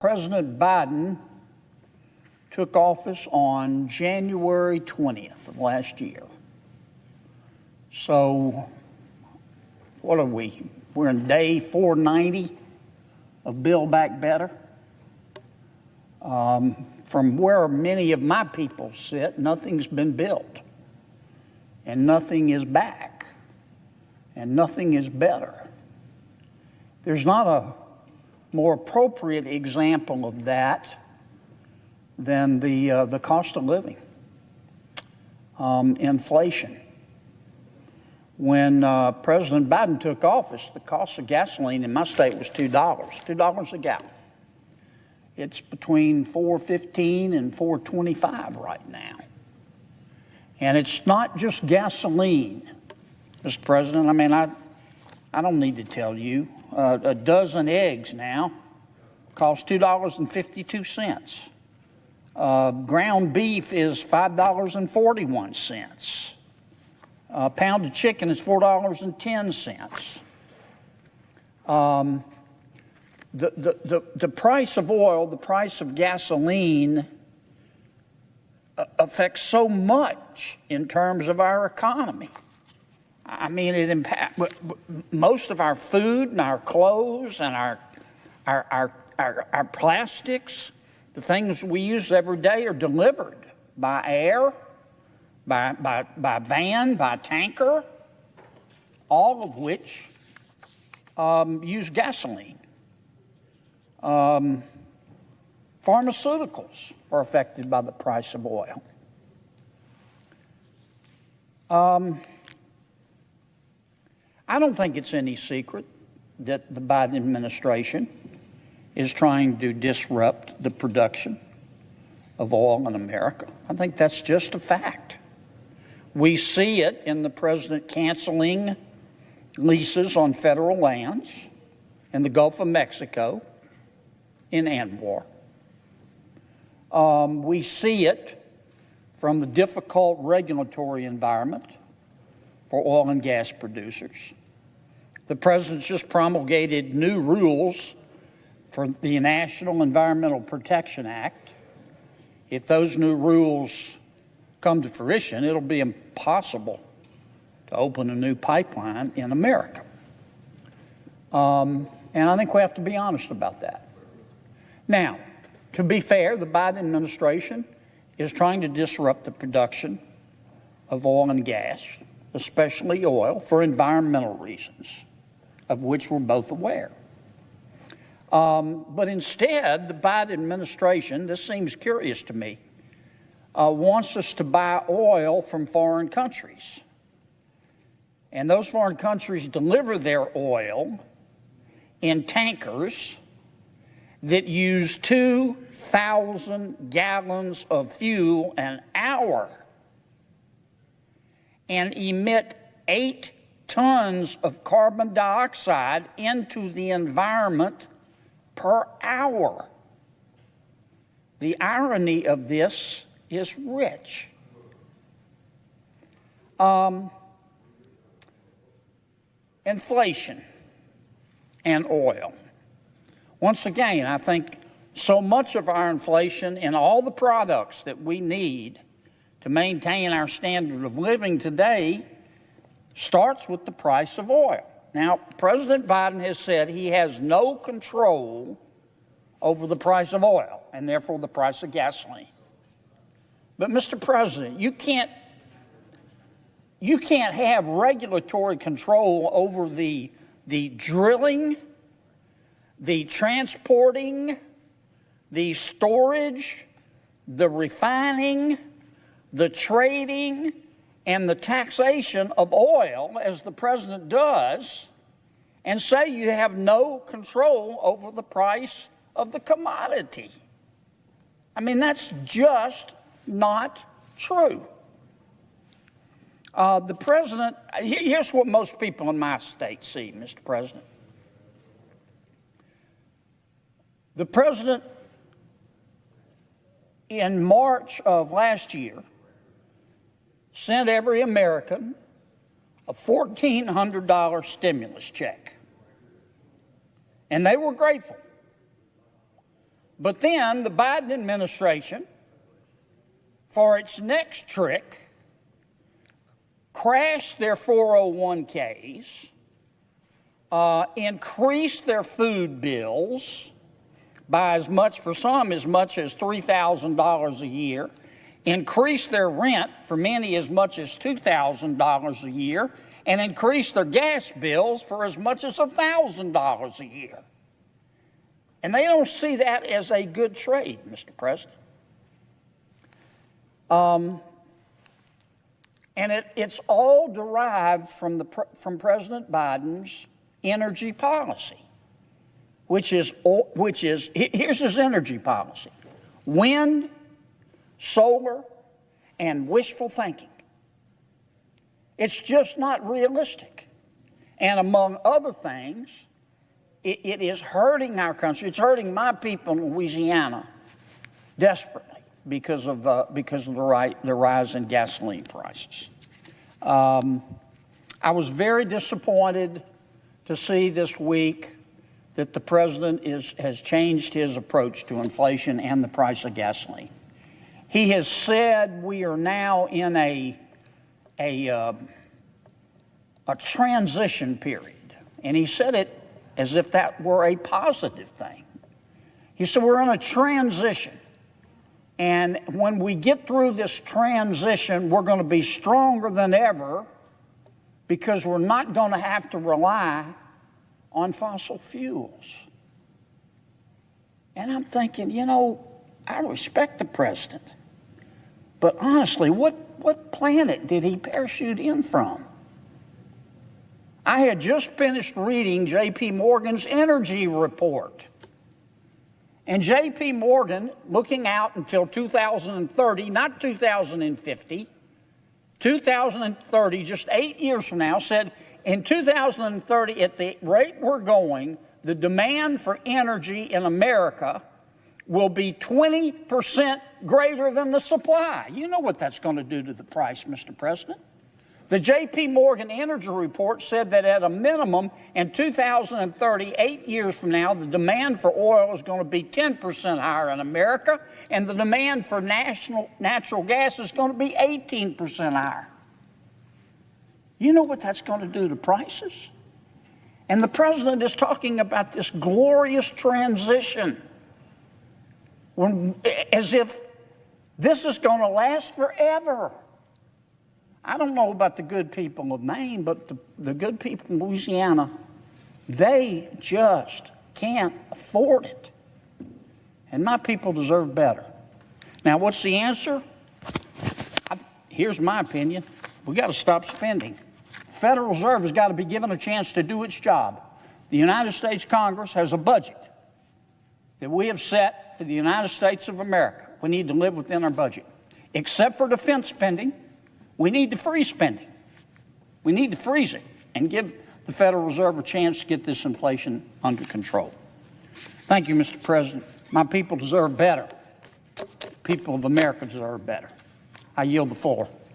President Biden took office on January 20th of last year. So, what are we? We're in day 490 of Build Back Better. From where many of my people sit, nothing's been built, and nothing is back, and nothing is better. There's not a more appropriate example of that than the cost of living, inflation. When President Biden took office, the cost of gasoline in my state was $2 a gallon. It's between $4.15 and $4.25 right now. And it's not just gasoline, Mr. President. I mean, I don't need to tell you. A dozen eggs now costs $2.52. Ground beef is $5.41. A pound of chicken is $4.10. The price of oil, the price of gasoline affects so much in terms of our economy. I mean, it impacts most of our food and our clothes and our plastics. The things we use every day are delivered by air, by van, by tanker, all of which use gasoline. Pharmaceuticals are affected by the price of oil. I don't think it's any secret that the Biden administration is trying to disrupt the production of oil in America. I think that's just a fact. We see it in the president canceling leases on federal lands in the Gulf of Mexico, in ANWR. We see it from the difficult regulatory environment for oil and gas producers. The president's just promulgated new rules for the National Environmental Protection Act. If those new rules come to fruition, it'll be impossible to open a new pipeline in America. And I think we have to be honest about that. Now, to be fair, the Biden administration is trying to disrupt the production of oil and gas, especially oil, for environmental reasons, of which we're both aware. But instead, the Biden administration, this seems curious to me, wants us to buy oil from foreign countries. And those foreign countries deliver their oil in tankers that use 2,000 gallons of fuel an hour and emit 8 tons of carbon dioxide into the environment per hour. The irony of this is rich. Inflation and oil. Once again, I think so much of our inflation in all the products that we need to maintain our standard of living today starts with the price of oil. Now, President Biden has said he has no control over the price of oil and therefore the price of gasoline. But Mr. President, you can't have regulatory control over the drilling, the transporting, the storage, the refining, the trading, and the taxation of oil, as the president does, and say you have no control over the price of the commodity. I mean, that's just not true. The president, here's what most people in my state see, Mr. President. The president, in March of last year, sent every American a $1,400 stimulus check. And they were grateful. But then the Biden administration, for its next trick, crashed their 401ks, increased their food bills by as much, for some, as much as $3,000 a year, increased their rent for many as much as $2,000 a year, and increased their gas bills for as much as $1,000 a year. And they don't see that as a good trade, Mr. President. And it's all derived from President Biden's energy policy, which is here's his energy policy: wind, solar, and wishful thinking. It's just not realistic. And among other things, it is hurting our country. It's hurting my people in Louisiana desperately because of the rise in gasoline prices. I was very disappointed to see this week that the president has changed his approach to inflation and the price of gasoline. He has said we are now in a transition period, and he said it as if that were a positive thing. He said we're in a transition, and when we get through this transition, we're going to be stronger than ever because we're not going to have to rely on fossil fuels. And I'm thinking, I respect the president, but honestly, what planet did he parachute in from? I had just finished reading J.P. Morgan's energy report. And J.P. Morgan, looking out until 2030, not 2050, 2030, just 8 years from now, said in 2030, at the rate we're going, the demand for energy in America will be 20% greater than the supply. You know what that's going to do to the price, Mr. President. The J.P. Morgan Energy Report said that at a minimum in 2030, 8 years from now, the demand for oil is going to be 10% higher in America, and the demand for natural gas is going to be 18% higher. You know what that's going to do to prices? And the president is talking about this glorious transition, as if this is going to last forever. I don't know about the good people of Maine, but the good people in Louisiana, they just can't afford it. And my people deserve better. Now, what's the answer? Here's my opinion. We got to stop spending. The Federal Reserve has got to be given a chance to do its job. The United States Congress has a budget that we have set for the United States of America. We need to live within our budget. Except for defense spending, we need to freeze spending. We need to freeze it and give the Federal Reserve a chance to get this inflation under control. Thank you, Mr. President. My people deserve better. People of America deserve better. I yield the floor.